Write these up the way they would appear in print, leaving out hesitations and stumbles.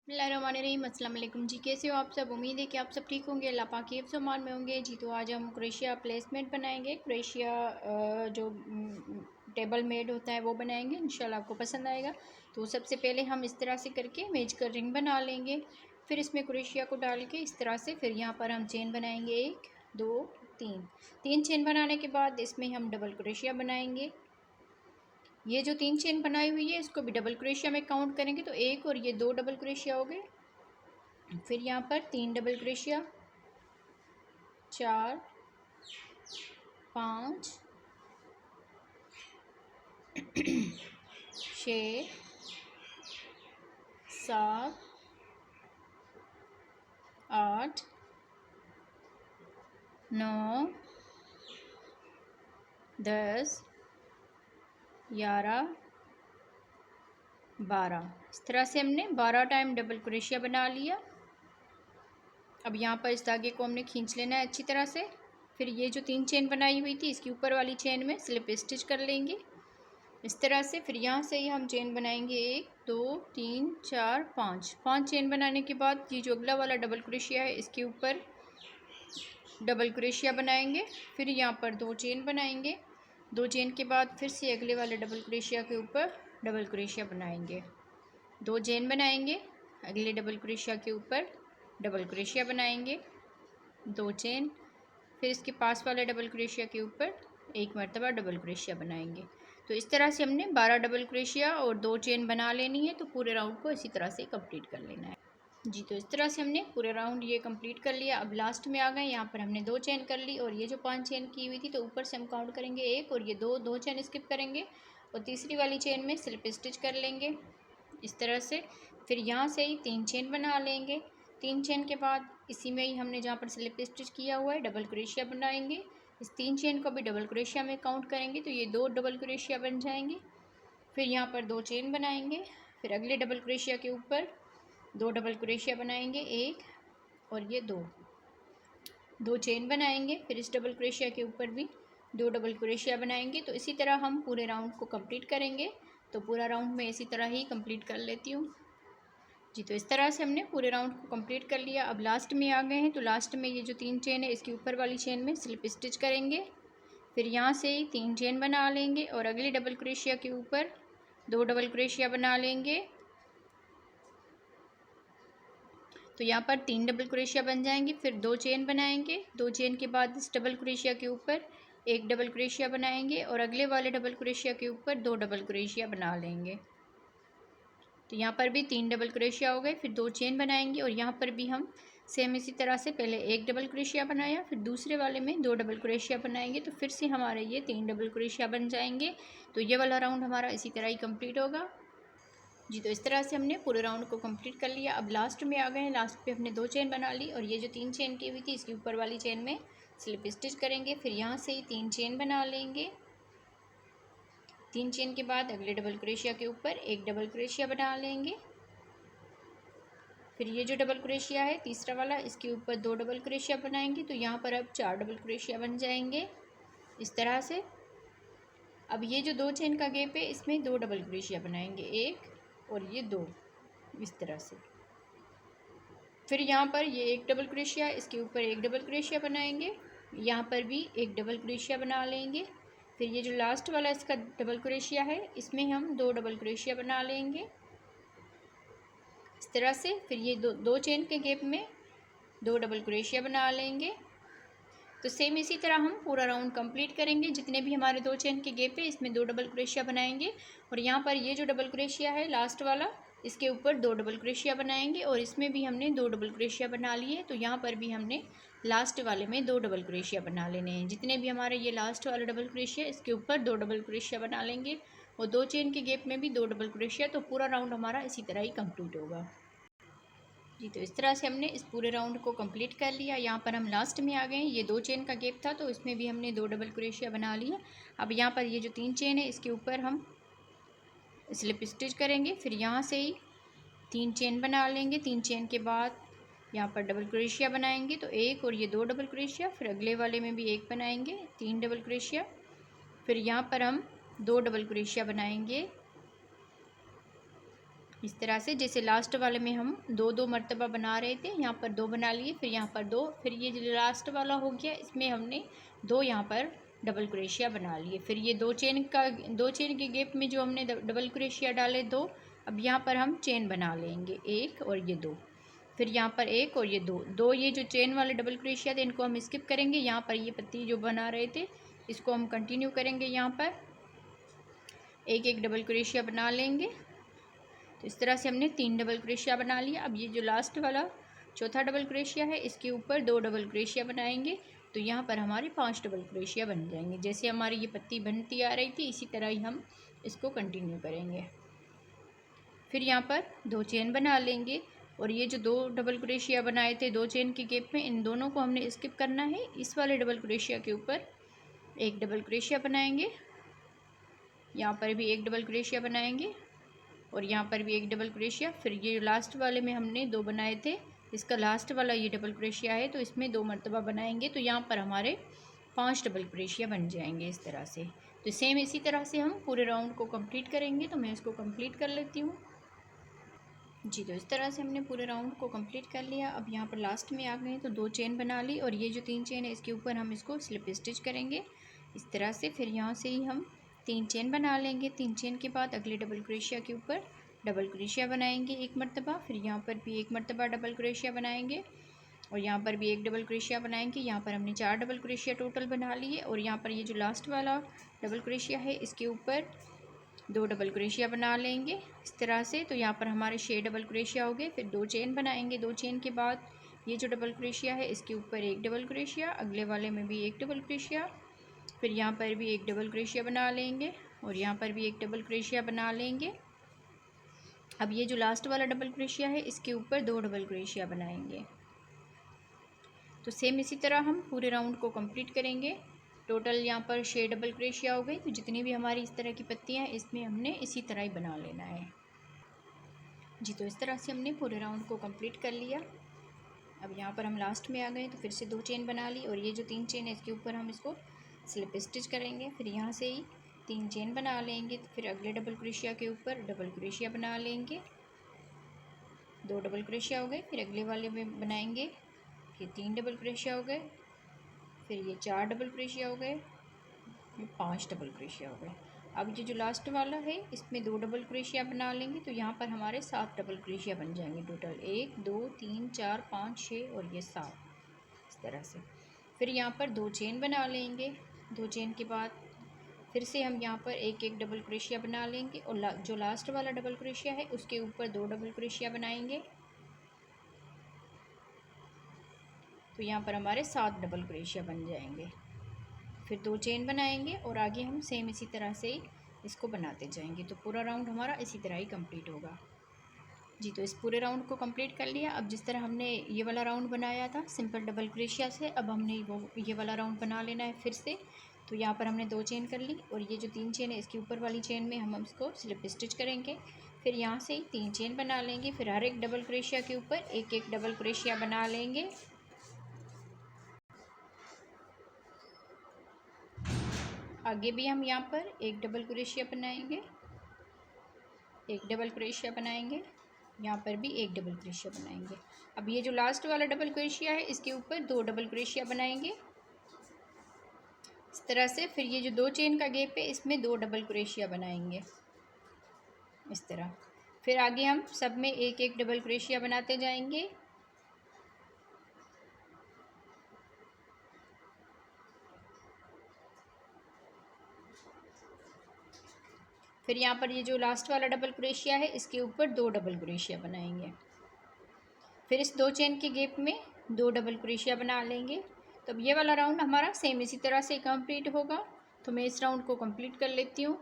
बिस्मिल्लाहिर्रहमानिर्रहीम। अस्सलाम वालेकुम जी। कैसे हो आप सब? उम्मीद है कि आप सब ठीक होंगे, अल्लाह पाक के हिफ्ज़ अमान में होंगे जी। तो आज हम क्रोशिया प्लेसमेंट बनाएंगे। क्रोशिया जो टेबल मेड होता है वो बनाएंगे, इंशाल्लाह आपको पसंद आएगा। तो सबसे पहले हम इस तरह से करके मेज का रिंग बना लेंगे। फिर इसमें क्रोशिया को डाल के इस तरह से फिर यहाँ पर हम चेन बनाएंगे, 1 2 3। 3 चेन बनाने के बाद इसमें हम डबल क्रोशिया बनाएंगे। ये जो 3 चेन बनाई हुई है इसको भी डबल क्रोशिया में काउंट करेंगे तो 1 और ये 2 डबल क्रोशिया हो गए। फिर यहाँ पर 3 डबल क्रोशिया, 4 5 6 7 8 9 10 11 12। इस तरह से हमने 12 टाइम डबल क्रोशिया बना लिया। अब यहाँ पर इस धागे को हमने खींच लेना है अच्छी तरह से। फिर ये जो 3 चेन बनाई हुई थी इसकी ऊपर वाली चेन में स्लिप स्टिच कर लेंगे इस तरह से। फिर यहाँ से ही हम चेन बनाएंगे 1 2 3 4 5। 5 चेन बनाने के बाद ये जो अगला वाला डबल क्रोशिया है इसके ऊपर डबल क्रोशिया बनाएंगे। फिर यहाँ पर 2 चेन बनाएंगे। 2 चेन के बाद फिर से अगले वाले डबल क्रोशिया के ऊपर डबल क्रोशिया बनाएंगे। 2 चेन बनाएंगे, अगले डबल क्रोशिया के ऊपर डबल क्रोशिया बनाएंगे, 2 चेन, फिर इसके पास वाले डबल क्रोशिया के ऊपर एक मरतबा डबल क्रोशिया बनाएंगे। तो इस तरह से हमने 12 डबल क्रोशिया और 2 चेन बना लेनी है। तो पूरे राउंड को इसी तरह से कंप्लीट कर लेना है जी। तो इस तरह से हमने पूरे राउंड ये कंप्लीट कर लिया। अब लास्ट में आ गए, यहाँ पर हमने 2 चेन कर ली और ये जो 5 चेन की हुई थी तो ऊपर से हम काउंट करेंगे 1 और ये 2 चेन स्किप करेंगे और तीसरी वाली चेन में स्लिप स्टिच कर लेंगे इस तरह से। फिर यहाँ से ही 3 चेन बना लेंगे। 3 चेन के बाद इसी में ही हमने जहाँ पर स्लिप स्टिच किया हुआ है डबल क्रोशिया बनाएंगे। इस 3 चेन को भी डबल क्रोशिया में काउंट करेंगे तो ये 2 डबल क्रोशिया बन जाएंगे। फिर यहाँ पर 2 चेन बनाएंगे, फिर अगले डबल क्रोशिया के ऊपर 2 डबल क्रोशिया बनाएंगे, 1 और ये 2 चेन बनाएंगे। फिर इस डबल क्रोशिया के ऊपर भी 2 डबल क्रोशिया बनाएंगे। तो इसी तरह हम पूरे राउंड को कंप्लीट करेंगे। तो पूरा राउंड मैं इसी तरह ही कंप्लीट कर लेती हूँ जी। तो इस तरह से हमने पूरे राउंड को कंप्लीट कर लिया। अब लास्ट में आ गए हैं, तो लास्ट में ये जो 3 चेन है इसके ऊपर वाली चेन में स्लिप स्टिच करेंगे। फिर यहाँ से 3 चेन बना लेंगे और अगले डबल क्रोशिया के ऊपर 2 डबल क्रोशिया बना लेंगे। तो यहाँ पर 3 डबल क्रोशिया बन जाएंगे। फिर 2 चेन बनाएंगे, 2 चेन के बाद इस डबल क्रोशिया के ऊपर एक डबल क्रोशिया बनाएंगे और अगले वाले डबल क्रोशिया के ऊपर 2 डबल क्रोशिया बना लेंगे। तो यहाँ पर भी 3 डबल क्रोशिया हो गए। फिर 2 चेन बनाएंगे और यहाँ पर भी हम सेम इसी तरह से पहले एक डबल क्रोशिया बनाया, फिर दूसरे वाले में 2 डबल क्रोशिया बनाएंगे तो फिर से हमारे ये 3 डबल क्रोशिया बन जाएंगे। तो ये वाला राउंड हमारा इसी तरह ही कंप्लीट होगा जी। तो इस तरह से हमने पूरे राउंड को कंप्लीट कर लिया। अब लास्ट में आ गए हैं, लास्ट पे हमने 2 चेन बना ली और ये जो 3 चेन की हुई थी इसकी ऊपर वाली चेन में स्लिप स्टिच करेंगे। फिर यहाँ से ही 3 चेन बना लेंगे। 3 चेन के बाद अगले डबल क्रोशिया के ऊपर एक डबल क्रोशिया बना लेंगे। फिर ये जो डबल क्रोशिया है तीसरा वाला इसके ऊपर 2 डबल क्रोशिया बनाएंगे। तो यहाँ पर अब 4 डबल क्रोशिया बन जाएंगे इस तरह से। अब ये जो 2 चेन का गैप है इसमें 2 डबल क्रोशिया बनाएंगे, 1 और ये 2 इस तरह से। फिर यहाँ पर ये एक डबल क्रोशिया, इसके ऊपर एक डबल क्रोशिया बनाएंगे, यहाँ पर भी एक डबल क्रोशिया बना लेंगे। फिर ये जो लास्ट वाला इसका डबल क्रोशिया है इसमें हम 2 डबल क्रोशिया बना लेंगे इस तरह से। फिर ये दो चेन के गैप में 2 डबल क्रोशिया बना लेंगे। तो सेम इसी तरह हम पूरा राउंड कंप्लीट करेंगे। जितने भी हमारे 2 चेन के गैप है इसमें 2 डबल क्रोशिया बनाएंगे और यहाँ पर ये जो डबल क्रोशिया है लास्ट वाला इसके ऊपर 2 डबल क्रोशिया बनाएंगे और इसमें भी हमने 2 डबल क्रोशिया बना लिए। तो यहाँ पर भी हमने लास्ट वाले में 2 डबल क्रोशिया बना लेने हैं। जितने भी हमारे ये लास्ट वाला डबल क्रोशिया इसके ऊपर 2 डबल क्रोशिया बना लेंगे और 2 चेन के गैप में भी 2 डबल क्रोशिया। तो पूरा राउंड हमारा इसी तरह ही कंप्लीट होगा जी। तो इस तरह से हमने इस पूरे राउंड को कंप्लीट कर लिया। यहाँ पर हम लास्ट में आ गए हैं, ये 2 चेन का गैप था तो इसमें भी हमने 2 डबल क्रोशिया बना लिया। अब यहाँ पर ये जो 3 चेन है इसके ऊपर हम स्लिप स्टिच करेंगे। फिर यहाँ से ही 3 चेन बना लेंगे। 3 चेन के बाद यहाँ पर डबल क्रोशिया बनाएंगे तो एक और ये 2 डबल क्रोशिया, फिर अगले वाले में भी एक बनाएंगे, 3 डबल क्रोशिया। फिर यहाँ पर हम 2 डबल क्रोशिया बनाएंगे इस तरह से जैसे लास्ट वाले में हम दो दो मर्तबा बना रहे थे, यहाँ पर 2 बना लिए, फिर यहाँ पर 2, फिर ये जो लास्ट वाला हो गया इसमें हमने 2 यहाँ पर डबल क्रोशिया बना लिए। फिर ये 2 चेन के गैप में जो हमने डबल क्रोशिया डाले 2, अब यहाँ पर हम चेन बना लेंगे 1 और ये 2, फिर यहाँ पर 1 और ये 2 ये जो चेन वाले डबल क्रोशिया थे इनको हम स्किप करेंगे। यहाँ पर ये पत्ती जो बना रहे थे इसको हम कंटिन्यू करेंगे। यहाँ पर एक एक डबल क्रोशिया बना लेंगे। तो इस तरह से हमने 3 डबल क्रोशिया बना लिया। अब ये जो लास्ट वाला चौथा डबल क्रोशिया है इसके ऊपर 2 डबल क्रोशिया बनाएंगे, तो यहाँ पर हमारे 5 डबल क्रोशिया बन जाएंगे। जैसे हमारी ये पत्ती बनती आ रही थी इसी तरह ही हम इसको कंटिन्यू करेंगे। फिर यहाँ पर 2 चेन बना लेंगे और ये जो 2 डबल क्रोशिया बनाए थे 2 चेन के गैप में, इन दोनों को हमने स्किप करना है। इस वाले डबल क्रोशिया के ऊपर एक डबल क्रोशिया बनाएंगे, यहाँ पर भी एक डबल क्रोशिया बनाएंगे और यहाँ पर भी एक डबल क्रोशिया। फिर ये लास्ट वाले में हमने 2 बनाए थे, इसका लास्ट वाला ये डबल क्रोशिया है तो इसमें 2 मरतबा बनाएंगे, तो यहाँ पर हमारे 5 डबल क्रोशिया बन जाएंगे इस तरह से। तो सेम इसी तरह से हम पूरे राउंड को कंप्लीट करेंगे। तो मैं इसको कंप्लीट कर लेती हूँ जी। तो इस तरह से हमने पूरे राउंड को कंप्लीट कर लिया। अब यहाँ पर लास्ट में आ गए तो 2 चेन बना ली और ये जो 3 चेन है इसके ऊपर हम इसको स्लिप स्टिच करेंगे इस तरह से। फिर यहाँ से ही हम 3 चेन बना लेंगे। 3 चेन के बाद अगले डबल क्रोशिया के ऊपर डबल क्रोशिया बनाएंगे 1 मरतबा, फिर यहाँ पर भी 1 मरतबा डबल क्रोशिया बनाएंगे और यहाँ पर भी 1 डबल क्रोशिया बनाएंगे। यहाँ पर हमने 4 डबल क्रोशिया टोटल बना लिए और यहाँ पर ये जो लास्ट वाला डबल क्रोशिया है इसके ऊपर 2 डबल क्रोशिया बना लेंगे इस तरह से। तो यहाँ पर हमारे 6 डबल क्रोशिया हो गए। फिर 2 चेन बनाएंगे। 2 चेन के बाद ये जो डबल क्रोशिया है इसके ऊपर 1 डबल क्रोशिया, अगले वाले में भी 1 डबल क्रोशिया, फिर यहाँ पर भी 1 डबल क्रोशिया बना लेंगे और यहाँ पर भी 1 डबल क्रोशिया बना लेंगे। अब ये जो लास्ट वाला डबल क्रोशिया है इसके ऊपर 2 डबल क्रोशिया बनाएंगे। तो सेम इसी तरह हम पूरे राउंड को कंप्लीट करेंगे। टोटल यहाँ पर 6 डबल क्रोशिया हो गई। तो जितनी भी हमारी इस तरह की पत्तियाँ हैं इसमें हमने इसी तरह ही बना लेना है जी। तो इस तरह से हमने पूरे राउंड को कंप्लीट कर लिया। अब यहाँ पर हम लास्ट में आ गए तो फिर से 2 चेन बना ली और ये जो 3 चेन है इसके ऊपर हम इसको स्लिप स्टिच करेंगे। फिर यहाँ से ही 3 चेन बना लेंगे, तो फिर अगले डबल क्रोशिया के ऊपर डबल क्रोशिया बना लेंगे, 2 डबल क्रोशिया हो गए। फिर अगले वाले में बनाएंगे, ये 3 डबल क्रोशिया हो गए, फिर ये 4 डबल क्रोशिया हो गए, ये 5 डबल क्रोशिया हो गए। अब ये जो लास्ट वाला है इसमें 2 डबल क्रोशिया बना लेंगे, तो यहाँ पर हमारे 7 डबल क्रोशिया बन जाएंगे टोटल, 1 2 3 4 5 6 और ये 7 इस तरह से। फिर यहाँ पर 2 चेन बना लेंगे। 2 चेन के बाद फिर से हम यहाँ पर एक एक डबल क्रोशिया बना लेंगे और जो लास्ट वाला डबल क्रोशिया है उसके ऊपर 2 डबल क्रोशिया बनाएंगे, तो यहाँ पर हमारे 7 डबल क्रोशिया बन जाएंगे। फिर 2 चेन बनाएंगे और आगे हम सेम इसी तरह से ही इसको बनाते जाएंगे। तो पूरा राउंड हमारा इसी तरह ही कंप्लीट होगा जी। तो इस पूरे राउंड को कंप्लीट कर लिया। अब जिस तरह हमने ये वाला राउंड बनाया था सिंपल डबल क्रोशिया से, अब हमने ये वाला राउंड बना लेना है फिर से। तो यहाँ पर हमने 2 चेन कर ली और ये जो 3 चेन है इसके ऊपर वाली चेन में हम इसको स्लिप स्टिच करेंगे। फिर यहाँ से ही 3 चेन बना लेंगे, फिर हर एक डबल क्रोशिया के ऊपर एक एक डबल क्रोशिया बना लेंगे। आगे भी हम यहाँ पर एक डबल क्रोशिया बनाएंगे, एक डबल क्रोशिया बनाएंगे, यहाँ पर भी एक डबल क्रोशिया बनाएंगे। अब ये जो लास्ट वाला डबल क्रोशिया है इसके ऊपर 2 डबल क्रोशिया बनाएंगे इस तरह से। फिर ये जो 2 चेन का गैप है इसमें 2 डबल क्रोशिया बनाएंगे इस तरह। फिर आगे हम सब में एक एक डबल क्रोशिया बनाते जाएंगे। फिर यहाँ पर ये जो लास्ट वाला डबल क्रोशिया है इसके ऊपर 2 डबल क्रोशिया बनाएंगे। फिर इस 2 चेन के गैप में 2 डबल क्रोशिया बना लेंगे। तो अब ये वाला राउंड हमारा सेम इसी तरह से कंप्लीट होगा। तो मैं इस राउंड को कंप्लीट कर लेती हूँ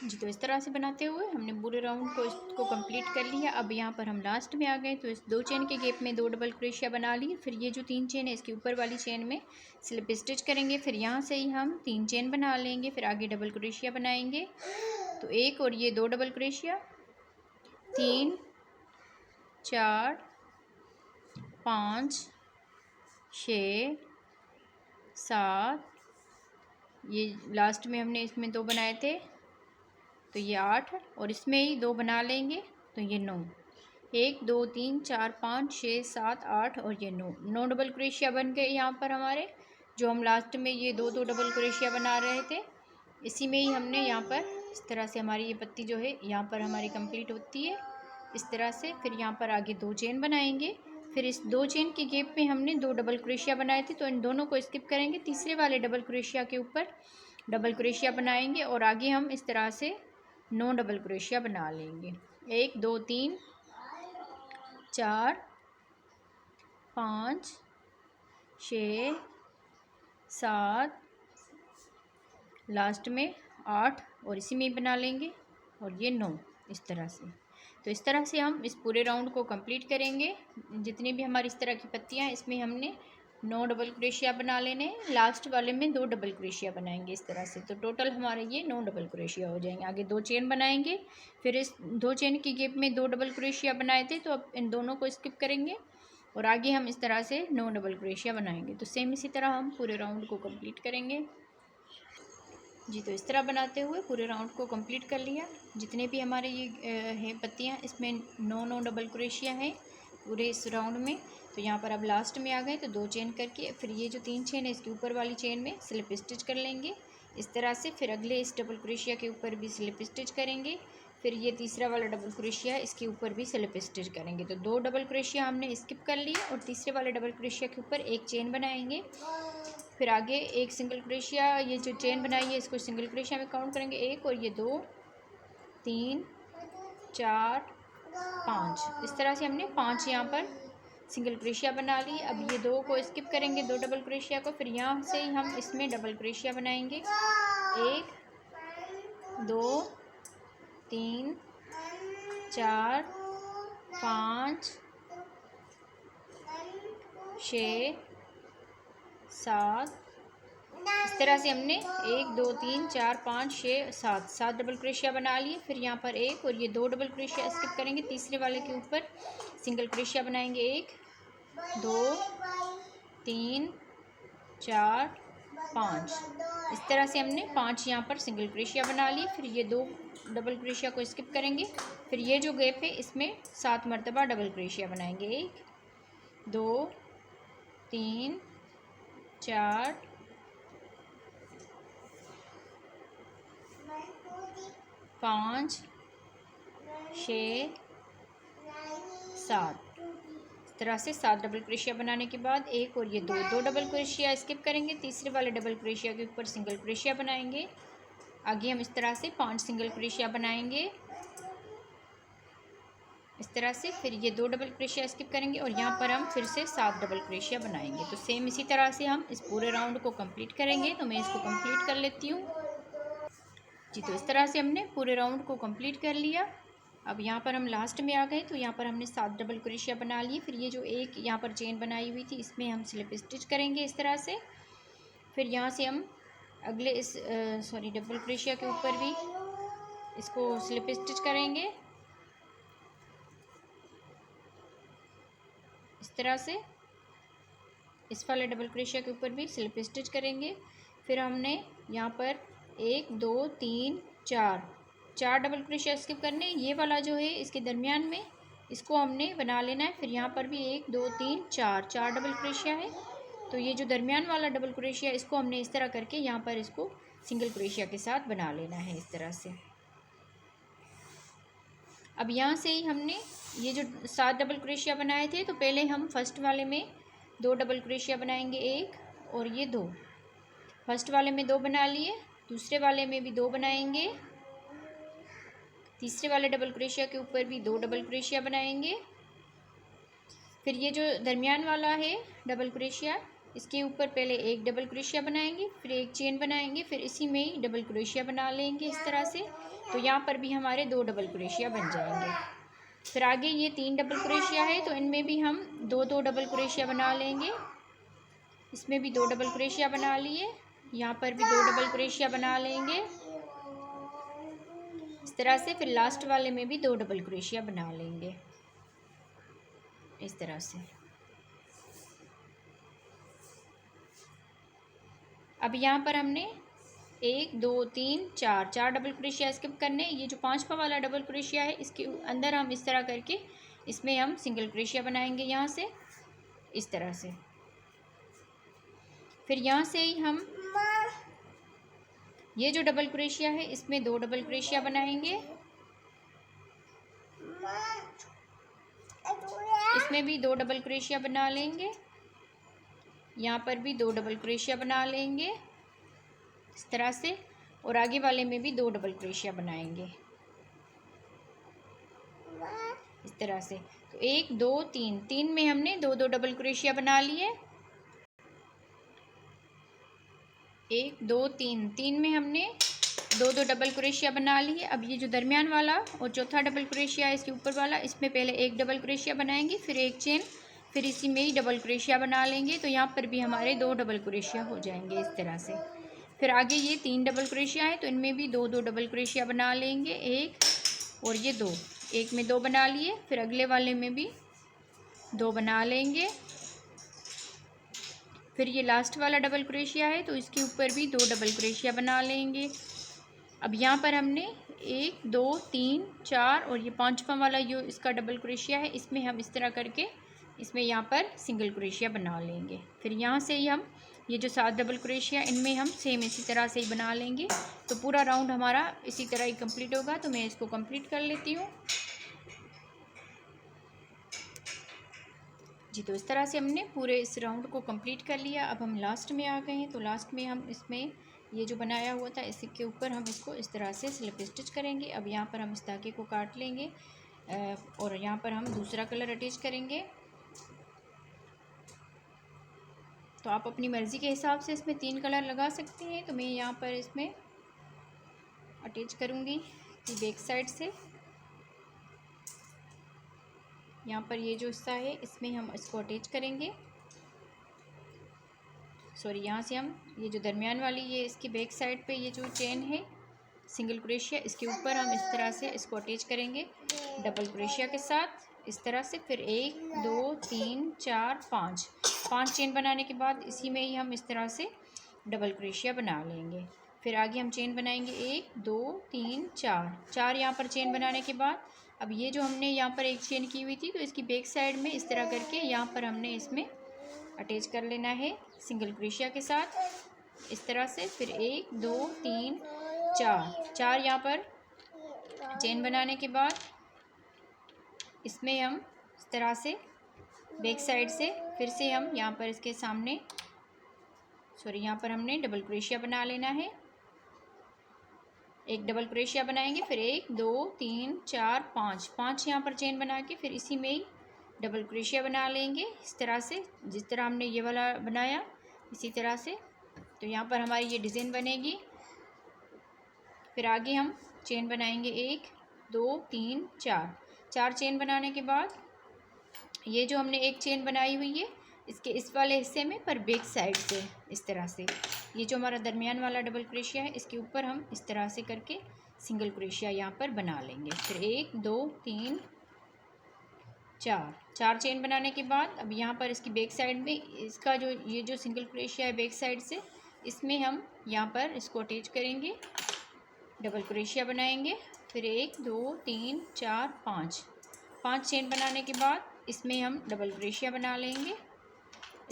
जी। तो इस तरह से बनाते हुए हमने पूरे राउंड को इसको कंप्लीट कर लिया। अब यहाँ पर हम लास्ट में आ गए तो इस 2 चेन के गैप में 2 डबल क्रोशिया बना लिए। फिर ये जो 3 चेन है इसके ऊपर वाली चेन में स्लिप स्टिच करेंगे। फिर यहाँ से ही हम 3 चेन बना लेंगे, फिर आगे डबल क्रोशिया बनाएंगे, तो 1 और ये 2 डबल क्रोशिया, 3 4 5 6 7, ये लास्ट में हमने इसमें 2 बनाए थे तो ये 8 और इसमें ही 2 बना लेंगे तो ये 9। 1 2 3 4 5 6 7 8 और ये 9 डबल क्रोशिया बन गए यहाँ पर हमारे। जो हम लास्ट में ये दो डबल क्रोशिया बना रहे थे, इसी में ही हमने यहाँ पर इस तरह से हमारी ये पत्ती जो है यहाँ पर हमारी कंप्लीट होती है इस तरह से। फिर यहाँ पर आगे 2 चेन बनाएंगे। फिर इस 2 चेन के गैप में हमने 2 डबल क्रोशिया बनाए थे, तो इन दोनों को स्किप करेंगे। तीसरे वाले डबल क्रोशिया के ऊपर डबल क्रोशिया बनाएंगे और आगे हम इस तरह से 9 डबल क्रोशिया बना लेंगे। 1 2 3 4 5 6 7 लास्ट में 8 और इसी में ही बना लेंगे और ये 9 इस तरह से। तो इस तरह से हम इस पूरे राउंड को कंप्लीट करेंगे। जितनी भी हमारी इस तरह की पत्तियां हैं, इसमें हमने 9 डबल क्रोशिया बना लेने हैं। लास्ट वाले में 2 डबल क्रोशिया बनाएंगे इस तरह से। तो टोटल हमारे ये 9 डबल क्रोशिया हो जाएंगे। आगे 2 चेन बनाएंगे। फिर इस 2 चेन की गैप में 2 डबल क्रोशिया बनाए थे, तो अब इन दोनों को स्किप करेंगे और आगे हम इस तरह से 9 डबल क्रोशिया बनाएंगे। तो सेम इसी तरह हम पूरे राउंड को कंप्लीट करेंगे जी। तो इस तरह बनाते हुए पूरे राउंड को कंप्लीट कर लिया। जितने भी हमारे ये हैं पत्तियां, इसमें 9 डबल क्रोशिया है पूरे इस राउंड में। तो यहाँ पर अब लास्ट में आ गए तो 2 चेन करके फिर ये जो 3 चेन है इसके ऊपर वाली चेन में स्लिप स्टिच कर लेंगे इस तरह से। फिर अगले इस डबल क्रोशिया के ऊपर भी स्लिप स्टिच करेंगे। फिर ये तीसरा वाला डबल क्रोशिया है, इसके ऊपर भी स्लिप स्टिच करेंगे। तो 2 डबल क्रोशिया हमने स्किप कर लिया और तीसरे वाले डबल क्रोशिया के ऊपर एक चेन बनाएंगे। फिर आगे एक सिंगल क्रोशिया, ये जो चेन बनाई है इसको सिंगल क्रोशिया में काउंट करेंगे। 1 और ये 2 3 4 5 इस तरह से हमने 5 यहाँ पर सिंगल क्रोशिया बना ली। अब ये 2 को स्किप करेंगे, 2 डबल क्रोशिया को। फिर यहाँ से ही हम इसमें डबल क्रोशिया बनाएंगे। 1 2 3 4 5 6 7 इस तरह से हमने 1 2 3 4 5 6 7 डबल क्रोशिया बना लिए। फिर यहाँ पर 1 और ये 2 डबल क्रोशिया स्किप करेंगे। तीसरे वाले के ऊपर सिंगल क्रोशिया बनाएंगे। 1 2 3 4 5 इस तरह से हमने 5 यहाँ पर सिंगल क्रोशिया बना लिए। फिर ये 2 डबल क्रोशिया को स्किप करेंगे। फिर ये जो गैप है इसमें 7 मरतबा डबल क्रोशिया बनाएंगे। 1 2 3 4 5 6 7 इस तरह से 7 डबल क्रोशिया बनाने के बाद 1 और ये 2 डबल क्रोशिया स्किप करेंगे। तीसरे वाले डबल क्रोशिया के ऊपर सिंगल क्रोशिया बनाएंगे। आगे हम इस तरह से 5 सिंगल क्रोशिया बनाएंगे इस तरह से। फिर ये 2 डबल क्रोशिया स्किप करेंगे और यहाँ पर हम फिर से 7 डबल क्रोशिया बनाएंगे। तो सेम इसी तरह से हम इस पूरे राउंड को कंप्लीट करेंगे। तो मैं इसको कंप्लीट कर लेती हूँ जी। तो इस तरह से हमने पूरे राउंड को कंप्लीट कर लिया। अब यहाँ पर हम लास्ट में आ गए तो यहाँ पर हमने 7 डबल क्रोशिया बना लिए। फिर ये जो एक यहाँ पर चेन बनाई हुई थी इसमें हम स्लिप स्टिच करेंगे इस तरह से। फिर यहाँ से हम अगले इस डबल क्रोशिया के ऊपर भी इसको स्लिप स्टिच करेंगे इस तरह से। इस वाले डबल क्रोशिया के ऊपर भी स्लिप स्टिच करेंगे। फिर हमने यहाँ पर 1 2 3 4 डबल क्रोशिया स्किप करने। ये वाला जो है इसके दरमियान में इसको हमने बना लेना है। फिर यहाँ पर भी 1 2 3 4 डबल क्रोशिया है। तो ये जो दरमियान वाला डबल क्रोशिया इसको हमने इस तरह करके यहाँ पर इसको सिंगल क्रोशिया के साथ बना लेना है इस तरह से। अब यहाँ से ही हमने ये जो 7 डबल क्रोशिया बनाए थे, तो पहले हम फर्स्ट वाले में 2 डबल क्रोशिया बनाएंगे। 1 और ये 2 फर्स्ट वाले में 2 बना लिए। दूसरे वाले में भी 2 बनाएंगे। तीसरे वाले डबल क्रोशिया के ऊपर भी 2 डबल क्रोशिया बनाएंगे। फिर ये जो दरमियान वाला है डबल क्रोशिया, इसके ऊपर पहले एक डबल क्रोशिया बनाएंगे, फिर एक चेन बनाएंगे, फिर इसी में ही डबल क्रोशिया बना लेंगे इस तरह से। तो यहाँ पर भी हमारे 2 डबल क्रोशिया बन जाएंगे। फिर आगे ये 3 डबल क्रोशिया है, तो इनमें भी हम 2 डबल क्रोशिया बना लेंगे। इसमें भी 2 डबल क्रोशिया बना लिए। यहाँ पर भी 2 डबल क्रोशिया बना लेंगे इस तरह से। फिर लास्ट वाले में भी 2 डबल क्रोशिया बना लेंगे इस तरह से। अब यहाँ पर हमने 1 2 3 4 4 डबल क्रोशिया स्किप करने। ये जो 5वां वाला डबल क्रोशिया है इसके अंदर हम इस तरह करके इसमें हम सिंगल क्रोशिया बनाएंगे यहाँ से, इस तरह से। फिर यहाँ से ही हम ये जो डबल क्रोशिया है इसमें 2 डबल क्रोशिया बनाएंगे, इसमें भी 2 डबल क्रोशिया बना लेंगे, यहाँ पर भी 2 डबल क्रोशिया बना लेंगे इस तरह से, और आगे वाले में भी 2 डबल क्रोशिया बनाएंगे इस तरह से। तो 1 2 3 3 में हमने 2 2 डबल क्रोशिया बना लिए, 1 2 3 3 में हमने 2 2 डबल क्रोशिया बना लिए। अब ये जो दरमियान वाला और चौथा डबल क्रोशिया है इसके ऊपर वाला, इसमें पहले 1 डबल क्रोशिया बनाएंगे, फिर 1 चेन, फिर इसी में ही डबल क्रोशिया बना लेंगे। तो यहाँ पर भी हमारे 2 डबल क्रोशिया हो जाएंगे इस तरह से। फिर आगे ये 3 डबल क्रोशिया है तो इनमें भी 2 2 डबल क्रोशिया बना लेंगे, 1 और ये 2, एक में 2 बना लिए, फिर अगले वाले में भी 2 बना लेंगे। फिर ये लास्ट वाला डबल क्रोशिया है तो इसके ऊपर भी 2 डबल क्रोशिया बना लेंगे। अब यहाँ पर हमने 1 2 3 4 और ये 5वां वाला जो इसका डबल क्रोशिया है इसमें हम इस तरह करके इसमें यहाँ पर सिंगल क्रोशिया बना लेंगे। फिर यहाँ से ही हम ये जो 7 डबल क्रोशिया इनमें हम सेम इसी तरह से ही बना लेंगे। तो पूरा राउंड हमारा इसी तरह ही कंप्लीट होगा। तो मैं इसको कंप्लीट कर लेती हूँ जी। तो इस तरह से हमने पूरे इस राउंड को कंप्लीट कर लिया। अब हम लास्ट में आ गए हैं, तो लास्ट में हम इसमें ये जो बनाया हुआ था इसके ऊपर हम इसको इस तरह से स्लिप स्टिच करेंगे। अब यहाँ पर हम इस धागे को काट लेंगे और यहाँ पर हम दूसरा कलर अटैच करेंगे। तो आप अपनी मर्ज़ी के हिसाब से इसमें 3 कलर लगा सकते हैं। तो मैं यहाँ पर इसमें अटैच करूँगी कि बैक साइड से यहाँ पर ये जो हिस्सा है इसमें हम इसको अटैच करेंगे। सॉरी, यहाँ से हम ये जो दरमियान वाली ये इसकी बैक साइड पे ये जो चेन है सिंगल क्रोशिया, इसके ऊपर हम इस तरह से इसको अटैच करेंगे डबल क्रोशिया के साथ इस तरह से। फिर 1 2 3 4 5 चेन बनाने के बाद इसी में ही हम इस तरह से डबल क्रोशिया बना लेंगे। फिर आगे हम चेन बनाएंगे 1 2 3 4 यहाँ पर चेन बनाने के बाद अब ये जो हमने यहाँ पर एक चेन की हुई थी तो इसकी बैक साइड में इस तरह करके यहाँ पर हमने इसमें अटैच कर लेना है सिंगल क्रोशिया के साथ इस तरह से। फिर 1 2 3 4 यहाँ पर चेन बनाने के बाद इसमें हम इस तरह से बैक साइड से फिर से हम यहाँ पर इसके सामने यहाँ पर हमने डबल क्रोशिया बना लेना है। एक डबल क्रोशिया बनाएंगे, फिर 1 2 3 4 5 यहाँ पर चेन बना के फिर इसी में ही डबल क्रोशिया बना लेंगे इस तरह से, जिस तरह हमने ये वाला बनाया इसी तरह से। तो यहाँ पर हमारी ये डिज़ाइन बनेगी। फिर आगे हम चेन बनाएंगे 1 2 3 4 चेन बनाने के बाद ये जो हमने एक चेन बनाई हुई है इसके इस वाले हिस्से में पर बैक साइड से इस तरह से ये जो हमारा दरमियान वाला डबल क्रोशिया है इसके ऊपर हम इस तरह से करके सिंगल क्रोशिया यहाँ पर बना लेंगे। फिर 1 2 3 4 चेन बनाने के बाद अब यहाँ पर इसकी बैक साइड में इसका जो ये जो सिंगल क्रोशिया है बैक साइड से इसमें हम यहाँ पर इसको अटैच करेंगे, डबल क्रोशिया बनाएंगे। फिर 1 2 3 4 5 चेन बनाने के बाद इसमें हम डबल क्रोशिया बना लेंगे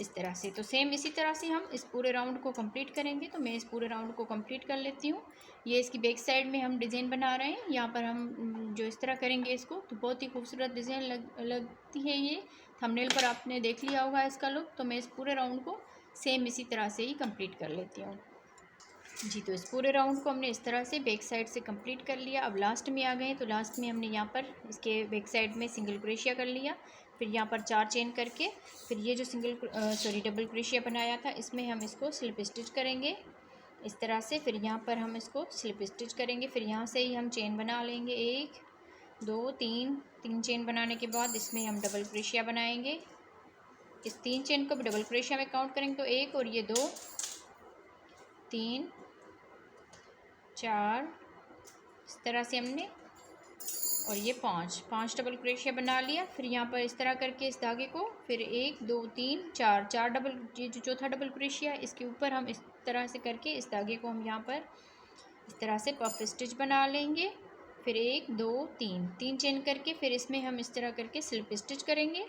इस तरह से। तो सेम इसी तरह से हम इस पूरे राउंड को कंप्लीट करेंगे। तो मैं इस पूरे राउंड को कंप्लीट कर लेती हूँ। ये इसकी बैक साइड में हम डिज़ाइन बना रहे हैं, यहाँ पर हम जो इस तरह करेंगे इसको तो बहुत ही खूबसूरत डिज़ाइन लगती है। ये थंबनेल पर आपने देख लिया होगा इसका लुक। तो मैं इस पूरे राउंड को सेम इसी तरह से ही कंप्लीट कर लेती हूँ जी। तो इस पूरे राउंड को हमने इस तरह से बैक साइड से कंप्लीट कर लिया। अब लास्ट में आ गए, तो लास्ट में हमने यहाँ पर इसके बैक साइड में सिंगल क्रोशिया कर लिया, फिर यहाँ पर 4 चेन करके फिर ये जो डबल क्रोशिया बनाया था इसमें हम इसको स्लिप स्टिच करेंगे इस तरह से। फिर यहाँ पर हम इसको स्लिप स्टिच करेंगे, फिर यहाँ से ही हम चेन बना लेंगे 1 2 3 चेन बनाने के बाद इसमें हम डबल क्रोशिया बनाएंगे। इस 3 चेन को डबल क्रोशिया में काउंट करेंगे तो 1 और ये 2 3 4 इस तरह से हमने और ये 5 डबल क्रोशिया बना लिया। फिर यहाँ पर इस तरह करके इस धागे को फिर 1 2 3 4 डबल, ये जो चौथा डबल क्रोशिया है इसके ऊपर हम इस तरह से करके इस धागे को हम यहाँ पर इस तरह से पफ स्टिच बना लेंगे। फिर 1 2 3 चेन करके फिर इसमें हम इस तरह करके स्लिप स्टिच करेंगे।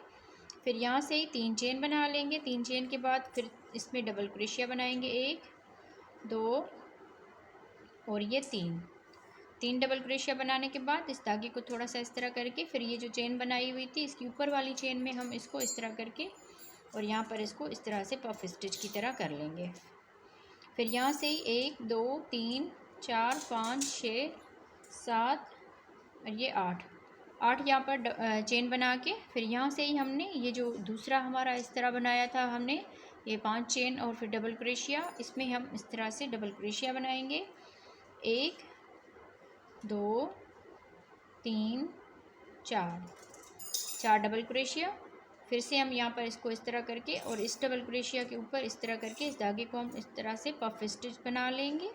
फिर यहाँ से ही 3 चेन बना लेंगे। 3 चेन के बाद फिर इसमें डबल क्रोशिया बनाएंगे, 1 2 और ये 3 डबल क्रोशिया बनाने के बाद इस धागे को थोड़ा सा इस तरह करके फिर ये जो चेन बनाई हुई थी इसकी ऊपर वाली चेन में हम इसको इस तरह करके और यहाँ पर इसको इस तरह से पफ स्टिच की तरह कर लेंगे। फिर यहाँ से ही 1 2 3 4 5 6 7 और ये 8 यहाँ पर चेन बना के फिर यहाँ से ही हमने ये जो दूसरा हमारा इस तरह बनाया था हमने ये 5 चेन और फिर डबल क्रोशिया, इसमें हम इस तरह से डबल क्रोशिया बनाएंगे, 1 2 3 4 डबल क्रोशिया। फिर से हम यहाँ पर इसको इस तरह करके और इस डबल क्रोशिया के ऊपर इस तरह करके इस धागे को हम इस तरह से पफ स्टिच बना लेंगे।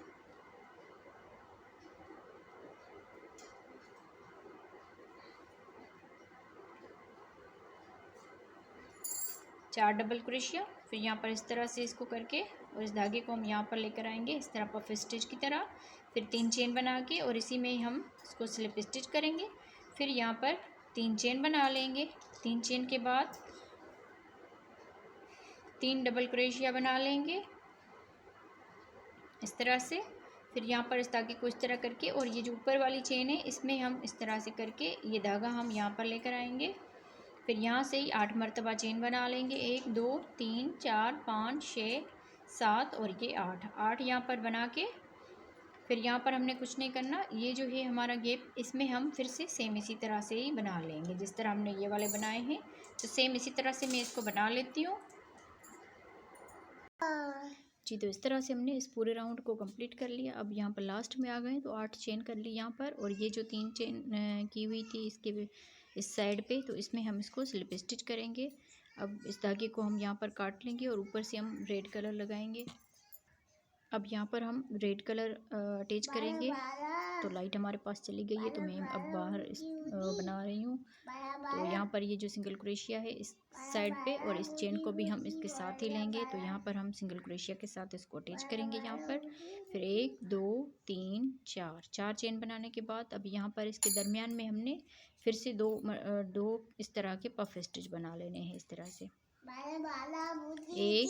चार डबल क्रोशिया, फिर यहाँ पर इस तरह से इसको करके और इस धागे को हम यहाँ पर लेकर आएंगे इस तरह पफ स्टिच की तरह। फिर 3 चेन बना के और इसी में ही हम इसको स्लिप स्टिच करेंगे। फिर यहाँ पर 3 चेन बना लेंगे। 3 चेन के बाद 3 डबल क्रोशिया बना लेंगे इस तरह से। फिर यहाँ पर इस धागे को इस तरह करके और ये जो ऊपर वाली चेन है इसमें हम इस तरह से करके ये धागा हम यहाँ पर लेकर आएंगे। फिर यहाँ से ही 8 मरतबा चेन बना लेंगे, 1 2 3 4 5 6 7 और ये 8 यहाँ पर बना के फिर यहाँ पर हमने कुछ नहीं करना, ये जो है हमारा गैप इसमें हम फिर से सेम इसी तरह से ही बना लेंगे जिस तरह हमने ये वाले बनाए हैं। तो सेम इसी तरह से मैं इसको बना लेती हूँ जी। तो इस तरह से हमने इस पूरे राउंड को कंप्लीट कर लिया। अब यहाँ पर लास्ट में आ गए तो 8 चेन कर ली यहाँ पर और ये जो 3 चेन की हुई थी इसके इस साइड पे, तो इसमें हम इसको स्लिप स्टिच करेंगे। अब इस धागे को हम यहाँ पर काट लेंगे और ऊपर से हम रेड कलर लगाएंगे। अब यहाँ पर हम रेड कलर अटैच करेंगे। तो लाइट हमारे पास चली गई है तो मैं अब बाहर बना रही हूँ। तो यहाँ पर ये जो सिंगल क्रोशिया है इस साइड पे और इस चेन को भी हम इसके साथ ही लेंगे। तो यहाँ पर हम सिंगल क्रोशिया के साथ इसको अटैच करेंगे यहाँ पर। फिर 1 2 3 4 चेन बनाने के बाद अब यहाँ पर इसके दरमियान में हमने फिर से दो इस तरह के पफ स्टिच बना लेने हैं इस तरह से, 1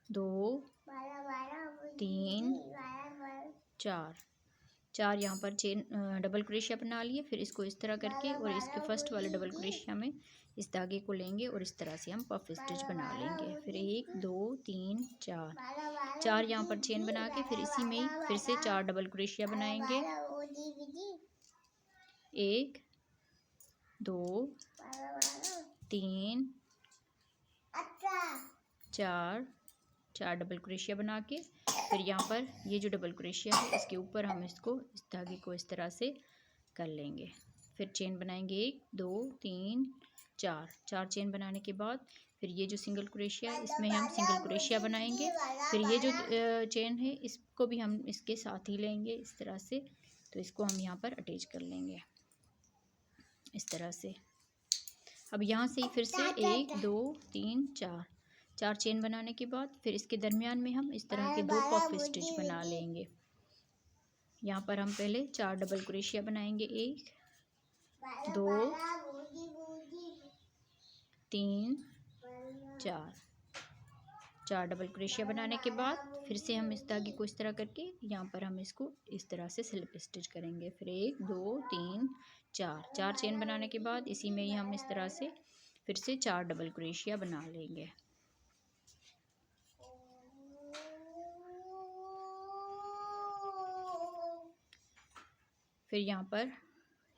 2 3 4 यहाँ पर चेन डबल क्रोशिया बना लिए। फिर इसको इस तरह करके और इसके फर्स्ट वाले डबल क्रोशिया में इस धागे को लेंगे और इस तरह से हम पफ स्टिच बना लेंगे। फिर 1 2 3 4 यहाँ पर चेन बना के फिर इसी में ही फिर से 4 डबल क्रोशिया बनाएंगे, 1 2 3 4 डबल क्रोशिया बना के फिर यहाँ पर ये जो डबल क्रोशिया है इसके ऊपर हम इसको इस धागे को इस तरह से कर लेंगे। फिर चेन बनाएंगे 1 2 3 4 चेन बनाने के बाद फिर ये जो सिंगल क्रोशिया है इसमें हम सिंगल क्रोशिया बनाएंगे। फिर ये जो चेन है इसको भी हम इसके साथ ही लेंगे इस तरह से। तो इसको हम यहाँ पर अटैच कर लेंगे इस तरह से। अब यहाँ से ही फिर से 1 2 3 4 चेन बनाने के बाद फिर इसके दरमियान में हम इस तरह के 2 पफ स्टिच बना लेंगे। यहाँ पर हम पहले 4 डबल क्रोशिया बनाएंगे, 1 2 3 4 डबल क्रोशिया बनाने के बाद फिर से हम इस धागे को इस तरह करके यहाँ पर हम इसको इस तरह से स्लिप स्टिच करेंगे। फिर 1 2 3 4 चेन बनाने के बाद इसी में ही हम इस तरह से फिर से 4 डबल क्रोशिया बना लेंगे। फिर यहाँ पर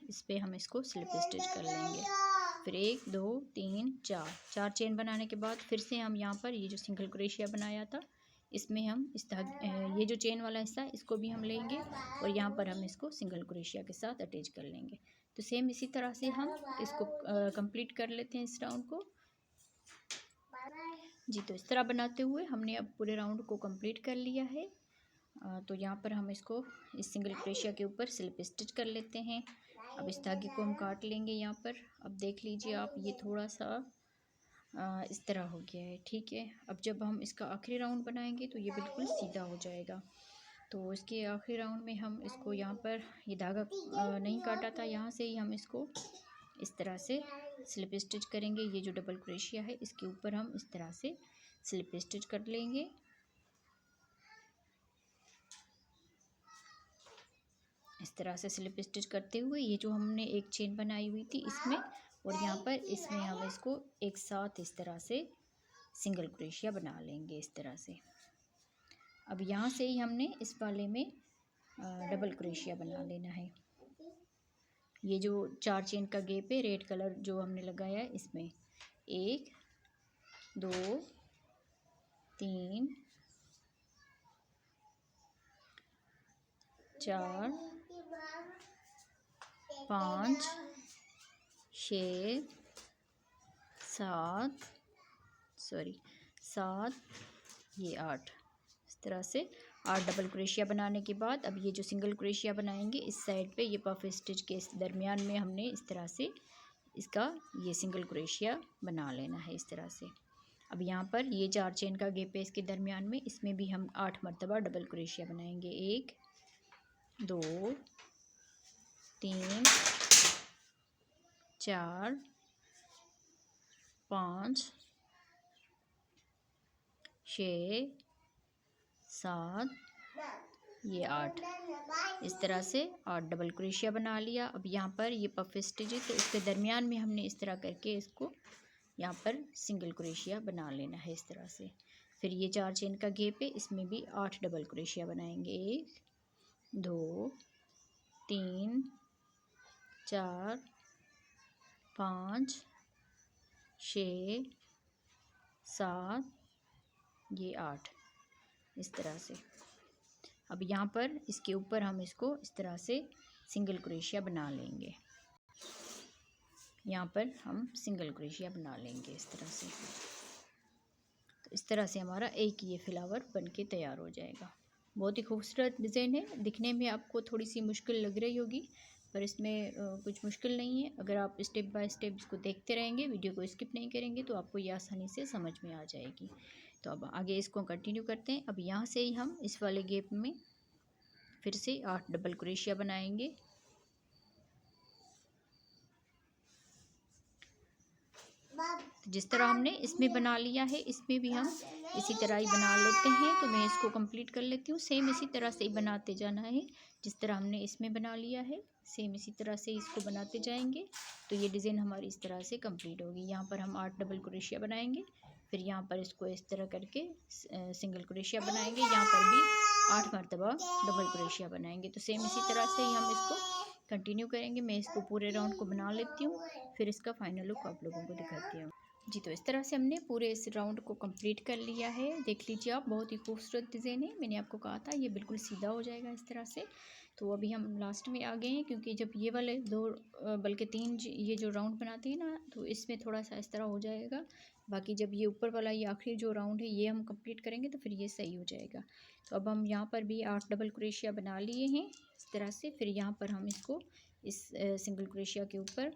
इस पे हम इसको स्लिप स्टिच कर लेंगे। फिर 1 2 3 4 चेन बनाने के बाद फिर से हम यहाँ पर ये जो सिंगल क्रोशिया बनाया था इसमें हम इस ये जो चेन वाला हिस्सा है इसको भी हम लेंगे और यहाँ पर हम इसको सिंगल क्रोशिया के साथ अटैच कर लेंगे। तो सेम इसी तरह से हम इसको कंप्लीट कर लेते हैं इस राउंड को जी। तो इस तरह बनाते हुए हमने अब पूरे राउंड को कंप्लीट कर लिया है। तो यहाँ पर हम इसको इस सिंगल क्रोशिया के ऊपर स्लिप स्टिच कर लेते हैं। अब इस धागे को हम काट लेंगे यहाँ पर। अब देख लीजिए आप, ये थोड़ा सा इस तरह हो गया है, ठीक है। अब जब हम इसका आखिरी राउंड बनाएंगे तो ये बिल्कुल सीधा हो जाएगा। तो इसके आखिरी राउंड में हम इसको यहाँ पर, ये धागा नहीं काटा था, यहाँ से ही हम इसको इस तरह से स्लिप स्टिच करेंगे। ये जो डबल क्रोशिया है इसके ऊपर हम इस तरह से स्लिप स्टिच कर लेंगे। इस तरह से स्लिप स्टिच करते हुए ये जो हमने एक चेन बनाई हुई थी इसमें और यहाँ पर, इसमें हम इसको एक साथ इस तरह से सिंगल क्रोशिया बना लेंगे इस तरह से। अब यहाँ से ही हमने इस वाले में डबल क्रोशिया बना लेना है। ये जो 4 चेन का गैप है, रेड कलर जो हमने लगाया है, इसमें 1 2 3 4 5 6 7 ये 8, इस तरह से 8 डबल क्रोशिया बनाने के बाद अब ये जो सिंगल क्रोशिया बनाएंगे इस साइड पे, ये पफ स्टिच के इस दरमियान में हमने इस तरह से इसका ये सिंगल क्रोशिया बना लेना है इस तरह से। अब यहाँ पर ये 4 चेन का गैप है इसके दरमियान में, इसमें भी हम 8 मरतबा डबल क्रोशिया बनाएंगे। 1 2 3 4 5 6 7 ये 8, इस तरह से 8 डबल क्रोशिया बना लिया। अब यहाँ पर ये पफ स्टिच है तो इसके दरमियान में हमने इस तरह करके इसको यहाँ पर सिंगल क्रोशिया बना लेना है इस तरह से। फिर ये 4 चेन का गैप है, इसमें भी 8 डबल क्रोशिया बनाएंगे। 1 2 3 4 5 6 7 ये 8, इस तरह से। अब यहाँ पर इसके ऊपर हम इसको इस तरह से सिंगल क्रोशिया बना लेंगे। यहाँ पर हम सिंगल क्रोशिया बना लेंगे इस तरह से। तो इस तरह से हमारा एक ये फ्लावर बनके तैयार हो जाएगा। बहुत ही खूबसूरत डिज़ाइन है। दिखने में आपको थोड़ी सी मुश्किल लग रही होगी, पर इसमें कुछ मुश्किल नहीं है। अगर आप स्टेप बाय स्टेप इसको देखते रहेंगे, वीडियो को स्किप नहीं करेंगे, तो आपको ये आसानी से समझ में आ जाएगी। तो अब आगे इसको कंटिन्यू करते हैं। अब यहाँ से ही हम इस वाले गैप में फिर से 8 डबल क्रोशिया बनाएंगे। जिस तरह हमने इसमें बना लिया है, इसमें भी हम इसी तरह ही बना लेते हैं। तो मैं इसको कंप्लीट कर लेती हूँ। सेम इसी तरह से ही बनाते जाना है, जिस तरह हमने इसमें बना लिया है सेम इसी तरह से इसको बनाते जाएंगे। तो ये डिज़ाइन हमारी इस तरह से कंप्लीट होगी। यहाँ पर हम 8 डबल क्रोशिया बनाएंगे, फिर यहाँ पर इसको इस तरह करके सिंगल क्रोशिया बनाएंगे। यहाँ पर भी 8 मरतबा डबल क्रोशिया बनाएंगे। तो सेम इसी तरह से ही हम इसको कंटिन्यू करेंगे। मैं इसको पूरे राउंड को बना लेती हूँ, फिर इसका फाइनल लुक आप लोगों को दिखाती हूँ। जी, तो इस तरह से हमने पूरे इस राउंड को कंप्लीट कर लिया है। देख लीजिए आप, बहुत ही खूबसूरत डिज़ाइन है। मैंने आपको कहा था ये बिल्कुल सीधा हो जाएगा इस तरह से। तो अभी हम लास्ट में आ गए हैं, क्योंकि जब ये वाले 2 बल्कि 3 ये जो राउंड बनाते हैं ना, तो इसमें थोड़ा सा इस तरह हो जाएगा। बाकी जब ये ऊपर वाला ये आखिरी जो राउंड है ये हम कंप्लीट करेंगे तो फिर ये सही हो जाएगा। तो अब हम यहाँ पर भी 8 डबल क्रोशिया बना लिए हैं इस तरह से। फिर यहाँ पर हम इसको इस सिंगल क्रोशिया के ऊपर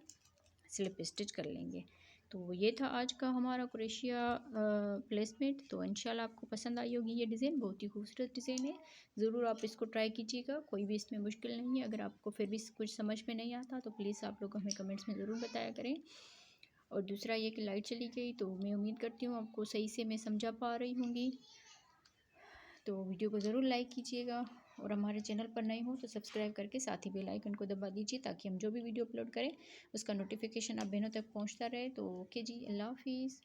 स्लिप स्टिच कर लेंगे। तो ये था आज का हमारा क्रोशिया प्लेसमेंट। तो इंशाल्लाह आपको पसंद आई होगी ये डिज़ाइन। बहुत ही खूबसूरत डिज़ाइन है, ज़रूर आप इसको ट्राई कीजिएगा। कोई भी इसमें मुश्किल नहीं है। अगर आपको फिर भी कुछ समझ में नहीं आता तो प्लीज़ आप लोग हमें कमेंट्स में ज़रूर बताया करें। और दूसरा ये कि लाइट चली गई, तो मैं उम्मीद करती हूँ आपको सही से मैं समझा पा रही होंगी। तो वीडियो को ज़रूर लाइक कीजिएगा, और हमारे चैनल पर नए हो तो सब्सक्राइब करके साथ ही बेल आइकन को दबा दीजिए, ताकि हम जो भी वीडियो अपलोड करें उसका नोटिफिकेशन आप बहनों तक पहुंचता रहे। तो ओके जी, अल्लाह हाफिज़।